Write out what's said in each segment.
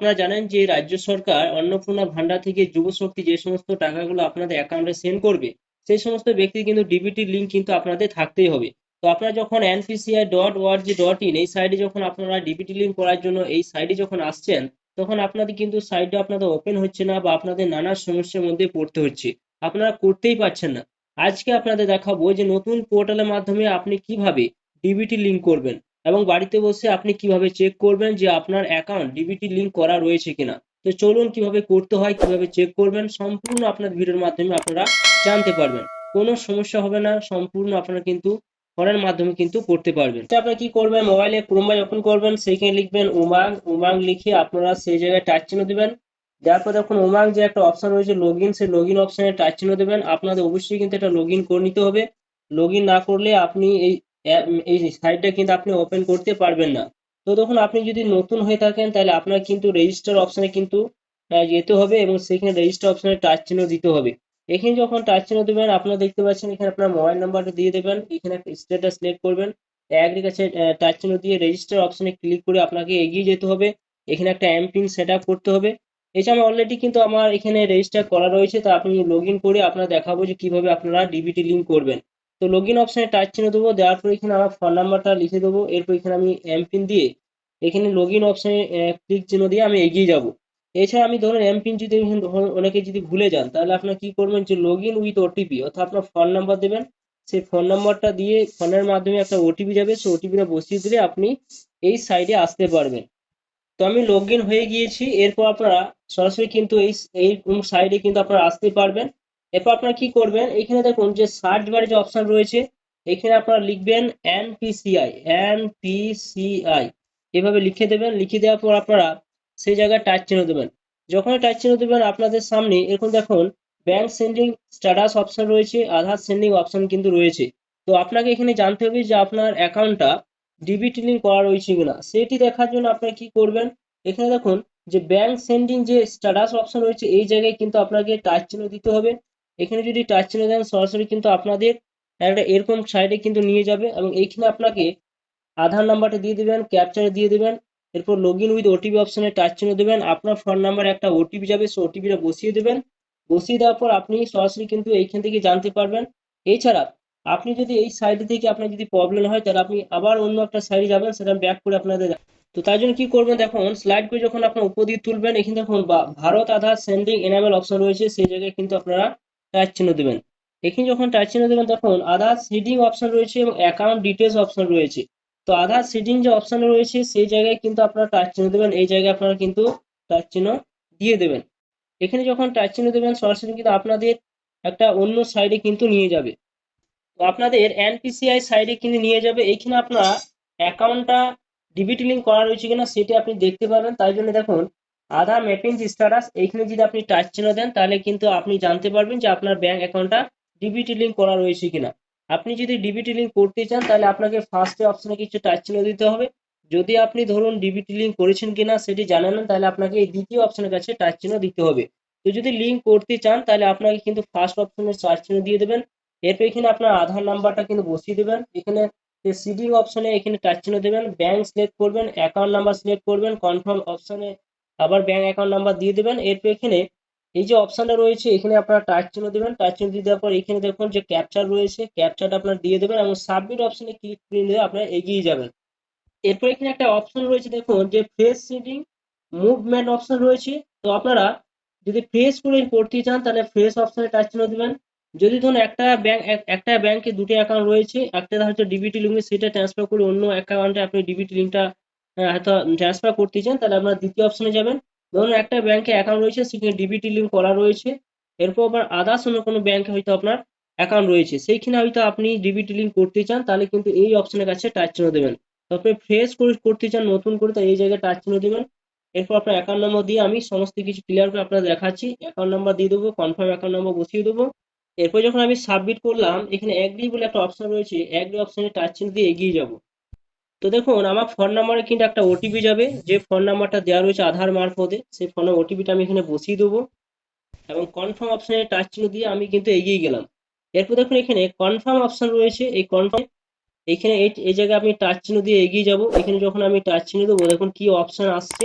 আপনারা জানেন যে রাজ্য সরকার অন্নপূর্ণা ভান্ডার থেকে যুব শক্তি যে সমস্ত টাকাগুলো আপনাদের অ্যাকাউন্টে সেন্ড করবে, সেই সমস্ত ব্যক্তি কিন্তু ডিবিটি লিঙ্ক কিন্তু আপনাদের থাকতেই হবে। তো আপনারা যখন npci.org.in এই সাইডে যখন আপনারা ডিবিটি লিঙ্ক করার জন্য এই সাইডে যখন আসছেন, তখন আপনাদের কিন্তু সাইটটা আপনাদের ওপেন হচ্ছে না বা আপনাদের নানা সমস্যার মধ্যে পড়তে হচ্ছে, আপনারা করতেই পারছেন না। আজকে আপনাদের দেখাবো যে নতুন পোর্টালের মাধ্যমে আপনি কিভাবে ডিবিটি লিঙ্ক করবেন এবং বাড়িতে বসে আপনি কিভাবে চেক করবেন যে আপনার অ্যাকাউন্ট ডিবিটি লিঙ্ক করা রয়েছে কিনা। তো চলুন কিভাবে করতে হয়, কিভাবে চেক করবেন, সম্পূর্ণ আপনার ভিডিওর মাধ্যমে আপনারা জানতে পারবেন। কোনো সমস্যা হবে না, সম্পূর্ণ আপনারা কিন্তু ফোনের মাধ্যমে কিন্তু করতে পারবেন। আপনারা কি করবেন, মোবাইলে ক্রোম ওপেন করবেন, সেইখানে লিখবেন উমাং। উমাং লিখে আপনারা সেই জায়গায় টাচ চিহ্ন দেবেন। দেওয়ার পর দেখুন উমাং যে একটা অপশন রয়েছে লগইন, সেই লগইন অপশনে টাচ চিহ্ন দেবেন। আপনাদের অবশ্যই কিন্তু এটা লগইন করে নিতে হবে। লগইন না করলে আপনি এই সাইটটা কিন্তু আপনি ওপেন করতে পারবেন না। তো তখন আপনি যদি নতুন হয়ে থাকেন তাহলে আপনার কিন্তু রেজিস্টার অপশনে কিন্তু যেতে হবে এবং সেখানে রেজিস্টার অপশনে টাচ চিহ্ন দিতে হবে। এখানে যখন টাচ চিহ্ন দেবেন আপনারা দেখতে পাচ্ছেন এখানে আপনার মোবাইল নাম্বারটা দিয়ে দেবেন, এখানে একটা স্ট্যাটাস সিলেক্ট করবেন, একদিকে কাছে টাচ চিহ্ন দিয়ে রেজিস্টার অপশনে ক্লিক করে আপনাকে এগিয়ে যেতে হবে। এখানে একটা এমপিন সেট আপ করতে হবে। এছাড়া অলরেডি কিন্তু আমার এখানে রেজিস্টার করা রয়েছে, তো আপনি লগ ইন করে আপনারা দেখাবো যে কিভাবে আপনারা ডিবিটি লিঙ্ক করবেন। তো লগইন অপশনে টাচ চিহ্ন দেবো, দেওয়ার পর এখানে আমার ফোন নাম্বারটা লিখে দেবো, এরপর এখানে আমি এমপিন দিয়ে এখানে লগইন অপশনে ক্লিক চিহ্ন দিয়ে আমি এগিয়ে যাব। এছাড়া আমি ধরুন এমপিন যদি অনেকে যদি ভুলে যান তাহলে আপনারা কি করবেন যে লগইন উইথ ওটিপি অর্থাৎ আপনার ফোন নাম্বার দেবেন, সেই ফোন নাম্বারটা দিয়ে ফোনের মাধ্যমে একটা ওটিপি যাবে, সেই ওটিপিটা বসিয়ে দিলে আপনি এই সাইডে আসতে পারবেন। তো আমি লগ ইন হয়ে গিয়েছি, এরপর আপনারা সরাসরি কিন্তু এই এই সাইডে কিন্তু আপনারা আসতে পারবেন। এরপর আপনারা কি করবেন, এখানে দেখুন যে সার্চ বারে যে অপশন রয়েছে এখানে আপনারা লিখবেন এনপিসিআই, এনপিসিআই এভাবে লিখে দেবেন। লিখে দেওয়ার পর আপনারা সেই জায়গায় টাচ চিহ্ন দেবেন। যখন টাচ চিহ্ন দেবেন আপনাদের সামনে এরকম দেখুন ব্যাংক সেন্ডিং স্ট্যাটাস অপশন রয়েছে, আধার সেন্ডিং অপশন কিন্তু রয়েছে। তো আপনাকে এখানে জানতে হবে যে আপনার অ্যাকাউন্টটা ডিবিটি লিঙ্ক করা রয়েছে কিনা, সেটি দেখার জন্য আপনারা কি করবেন, এখানে দেখুন যে ব্যাংক সেন্ডিং যে স্ট্যাটাস অপশন রয়েছে এই জায়গায় কিন্তু আপনাকে টাচ চিহ্ন দিতে হবে। এখানে যদি টাচ চিহ্ন দেন সরাসরি কিন্তু আপনাদের একটা এরকম সাইডে কিন্তু নিয়ে যাবে এবং এইখানে আপনাকে আধার নাম্বারটা দিয়ে দিবেন, ক্যাপচারে দিয়ে দিবেন। এরপর লগ ইন উইথ ওটিপি অপশনে টাচ চিহ্ন দেবেন, আপনার ফোন নাম্বারে একটা ওটিপি যাবে, সেই ওটিপিটা বসিয়ে দেবেন। বসিয়ে দেওয়ার পর আপনি সরাসরি কিন্তু এইখান থেকে জানতে পারবেন। এছাড়া আপনি যদি এই সাইড থেকে আপনার যদি প্রবলেম হয় তাহলে আপনি আবার অন্য একটা সাইডে যাবেন, সেটা ব্যাক করে আপনাদের। তো তার জন্য কি করবেন, দেখুন স্লাইড করে যখন আপনার উপর দিয়ে তুলবেন এখানে দেখুন ভারত আধার সেন্ডিং এনাবেল অপশন রয়েছে, সেই জায়গায় কিন্তু আপনারা টাচ চিহ্ন দেবেন। এখানে যখন টাচ চিহ্ন দেবেন তখন আধার সিডিং অপশন রয়েছে এবং অ্যাকাউন্ট ডিটেলস অপশন রয়েছে। তো আধার সিডিং যে অপশন রয়েছে সেই জায়গায় কিন্তু আপনারা টাচ চিহ্ন দেবেন, এই জায়গায় আপনারা কিন্তু টাচ চিহ্ন দিয়ে দেবেন। এখানে যখন টাচ চিহ্ন দেবেন সরাসরি কিন্তু আপনাদের একটা অন্য সাইডে কিন্তু নিয়ে যাবে। তো আপনাদের এনপিসিআই সাইডে কিন্তু নিয়ে যাবে, এইখানে আপনার অ্যাকাউন্টটা ডিবিটি লিঙ্ক করা রয়েছে কিনা সেটি আপনি দেখতে পাবেন। তাই জন্য দেখুন আধার ম্যাপিং স্ট্যাটাস, এইখানে যদি আপনি টাচ চিহ্ন দেন তাহলে কিন্তু আপনি জানতে পারবেন যে আপনার ব্যাংক অ্যাকাউন্টটা ডিবিটি লিঙ্ক করা রয়েছে কিনা। আপনি যদি ডিবিটি লিঙ্ক করতে চান তাহলে আপনাকে ফার্স্টে অপশনে কিছু টাচ চিহ্ন দিতে হবে। যদি আপনি ধরুন ডিবিটি লিঙ্ক করেছেন কিনা সেটি জানেন না তাহলে আপনাকে এই দ্বিতীয় অপশনের কাছে টাচ চিহ্ন দিতে হবে। তো যদি লিঙ্ক করতে চান তাহলে আপনাকে কিন্তু ফার্স্ট অপশনে টাচ চিহ্ন দিয়ে দেবেন। এরপর এখানে আপনার আধার নাম্বারটা কিন্তু বসিয়ে দেবেন, এখানে সিডিং অপশনে এখানে টাচ চিহ্ন দেবেন, ব্যাংক সিলেক্ট করবেন, অ্যাকাউন্ট নাম্বার সিলেক্ট করবেন, কনফার্ম অপশনে আবার ব্যাংক অ্যাকাউন্ট নাম্বার দিয়ে দেবেন। এরপর এখানে এই যে অপশনটা রয়েছে এখানে আপনারা টাচ চিহ্ন দেবেন। টাচ চিহ্ন দিয়ে দেওয়ার পর এখানে দেখুন যে ক্যাপচার রয়েছে, ক্যাপচারটা আপনারা দিয়ে দেবেন এবং সাবমিট অপশনে ক্লিক করে দিয়ে আপনারা এগিয়ে যাবেন। এরপর এখানে একটা অপশন রয়েছে দেখুন যে ফেস সিডিং মুভমেন্ট অপশন রয়েছে। তো আপনারা যদি ফ্রেশ করে করতে চান তাহলে ফ্রেশ অপশনে টাচ চিহ্ন দেবেন। যদি ধরুন একটা ব্যাংকে দুটো অ্যাকাউন্ট রয়েছে, একটা হয়তো ডিবিটি লিঙ্কে সেটা ট্রান্সফার করে অন্য অ্যাকাউন্টে আপনি ডিবিটি লিঙ্কটা হয়তো ট্রান্সফার করতে চান তাহলে আপনারা দ্বিতীয় অপশনে যাবেন। ধরুন একটা ব্যাংকে অ্যাকাউন্ট রয়েছে সেখানে ডিবিটি লিঙ্ক করা রয়েছে, এরপর আবার আদার্স অন্য কোনো ব্যাংকে হয়তো আপনার অ্যাকাউন্ট রয়েছে সেইখানে হয়তো আপনি ডিবিটি লিঙ্ক করতে চান তাহলে কিন্তু এই অপশনের কাছে টাচ চিহ্ন দেবেন। তারপরে ফ্রেশ করে করতে চান নতুন করে তাই এই জায়গায় টাচ চিহ্ন দেবেন। এরপর আপনার অ্যাকাউন্ট নম্বর দিয়ে আমি সমস্ত কিছু ক্লিয়ার করে আপনাদের দেখাচ্ছি। অ্যাকাউন্ট নাম্বার দিয়ে দেবো, কনফার্ম অ্যাকাউন্ট নাম্বার বসিয়ে দেবো। এরপর যখন আমি সাবমিট করলাম এখানে এগ্রি বলে একটা অপশন রয়েছে, এগ্রি অপশনে টাচ চিহ্ন দিয়ে এগিয়ে যাব। তো দেখুন আমার ফোন নাম্বারে কিন্তু একটা ওটিপি যাবে, যে ফোন নাম্বারটা দেওয়া রয়েছে আধার মারফতে সেই ফোনের ওটিপিটা আমি এখানে বসিয়ে দেবো এবং কনফার্ম অপশনে টাচ চিহ্ন দিয়ে আমি কিন্তু এগিয়ে গেলাম। এরপর দেখুন এখানে কনফার্ম অপশন রয়েছে, এই কনফার্ম এখানে এই জায়গায় আমি টাচ চিহ্ন দিয়ে এগিয়ে যাব। এখানে যখন আমি টাচ চিহ্ন দেবো দেখুন কি অপশন আসছে,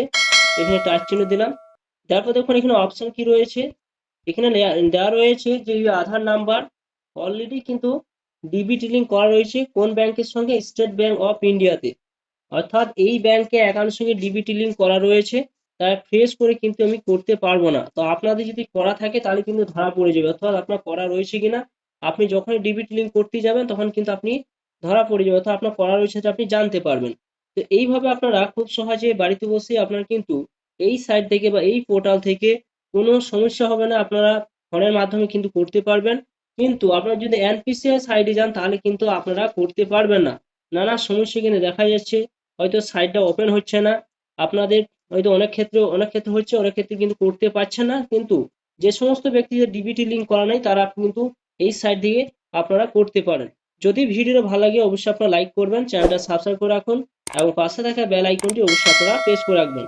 এখানে টাচ চিহ্ন দিলাম। তারপর দেখুন এখানে অপশন কি রয়েছে, এখানে দেওয়া রয়েছে যে আধার নাম্বার অলরেডি কিন্তু ডিবিটি লিঙ্ক করা রয়েছে কোন ব্যাংকের সঙ্গে, স্টেট ব্যাংক অফ ইন্ডিয়াতে, অর্থাৎ এই ব্যাংকে অ্যাকাউন্টের সঙ্গে ডিবিটি লিঙ্ক করা রয়েছে, তাই ফ্রেশ করে কিন্তু আমি করতে পারবো না। তো আপনাদের যদি করা থাকে তাহলে কিন্তু ধরা পড়ে যাবে, অর্থাৎ আপনার করা রয়েছে কিনা আপনি যখনই ডিবিটি লিঙ্ক করতে যাবেন তখন কিন্তু আপনি ধরা পড়ে যাবে, অর্থাৎ আপনার করা রয়েছে সেটা আপনি জানতে পারবেন। তো এইভাবে আপনারা খুব সহজে বাড়িতে বসে আপনারা কিন্তু এই সাইট থেকে বা এই পোর্টাল থেকে কোনো সমস্যা হবে না, আপনারা ফোনের মাধ্যমে কিন্তু করতে পারবেন। কিন্তু আপনারা যদি এনপিসিআই সাইটে যান তাহলে কিন্তু আপনারা করতে পারবেন না, নানা সমস্যা কিন্তু দেখা যাচ্ছে, হয়তো সাইটটা ওপেন হচ্ছে না আপনাদের, হয়তো অনেক ক্ষেত্রে হচ্ছে, অনেক ক্ষেত্রে কিন্তু করতে পারছে না। কিন্তু যে সমস্ত ব্যক্তিদের ডিবিটি লিঙ্ক করা নাই তারা কিন্তু এই সাইট দিয়ে আপনারা করতে পারেন। যদি ভিডিওটা ভালো লাগে অবশ্যই আপনারা লাইক করবেন, চ্যানেলটা সাবস্ক্রাইব করে রাখুন এবং পাশে থাকা বেল আইকনটি অবশ্যই আপনারা প্রেস করে রাখবেন।